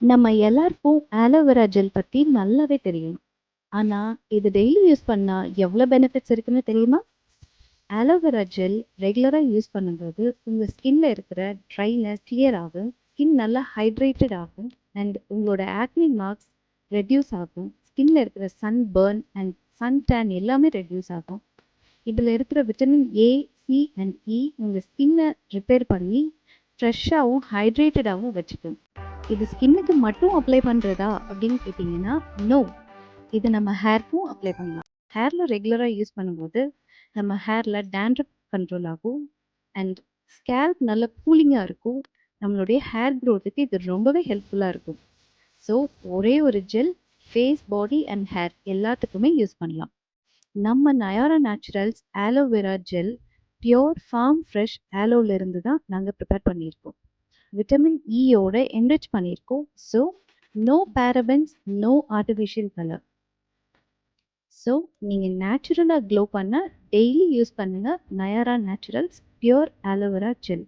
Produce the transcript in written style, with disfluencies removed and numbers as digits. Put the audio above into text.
நம்ம எல்லாருக்கும் aloe vera gel பத்தி நல்லாவே தெரியும். ஆனா, இது டெய்லி யூஸ் பண்ணா எவ்வளோ பெனிஃபிட்ஸ் இருக்குன்னு தெரியுமா? ஆலோவேரா ஜெல் ரெகுலரா யூஸ் பண்ணும்போது உங்க ஸ்கின்ல இருக்கிற ட்ரைனஸ் கிளியர் ஆகும். ஸ்கின் நல்லா ஹைட்ரேட்டட் ஆகும். அண்ட் உங்களோட ஆக்னி மார்க்ஸ் ரெட்யூஸ் ஆகும். ஸ்கின்ல இருக்கிற sun burn and sun tan எல்லாமே ரெட்யூஸ் ஆகும். இதில் இருக்கிற vitamin A, C and E உங்க ஸ்கின்னை ரிப்பேர் பண்ணி ஃப்ரெஷ்ஷாகவும் ஹைட்ரேட்டடாகவும் வச்சுக்கும். இது ஸ்கின்னுக்கு மட்டும் அப்ளை பண்ணுறதா அப்படின்னு கேட்டிங்கன்னா, நோ. இது நம்ம ஹேர்க்கும் அப்ளை பண்ணலாம். ஹேரில் ரெகுலராக யூஸ் பண்ணும்போது நம்ம ஹேரில் டேண்ட்ரஃப் கண்ட்ரோல் ஆகும். அண்ட் ஸ்கேல்ப் நல்ல கூலிங்காக இருக்கும். நம்மளுடைய ஹேர் க்ரோத்துக்கு இது ரொம்பவே ஹெல்ப்ஃபுல்லாக இருக்கும். ஸோ ஒரே ஒரு gel face, body and hair எல்லாத்துக்குமே யூஸ் பண்ணலாம். நம்ம Nayara naturals aloe vera gel pure form fresh ஆலோவிலிருந்து தான் நாங்கள் ப்ரிப்பேர் பண்ணியிருக்கோம். விட்டமின் இயோட என்ரிச் பண்ணியிருக்கோம். So no parabens, no artificial colour. So நீங்கள் நேச்சுரலாக க்ளோ பண்ண டெய்லி யூஸ் பண்ணுங்கள் Nayara naturals pure aloe vera gel.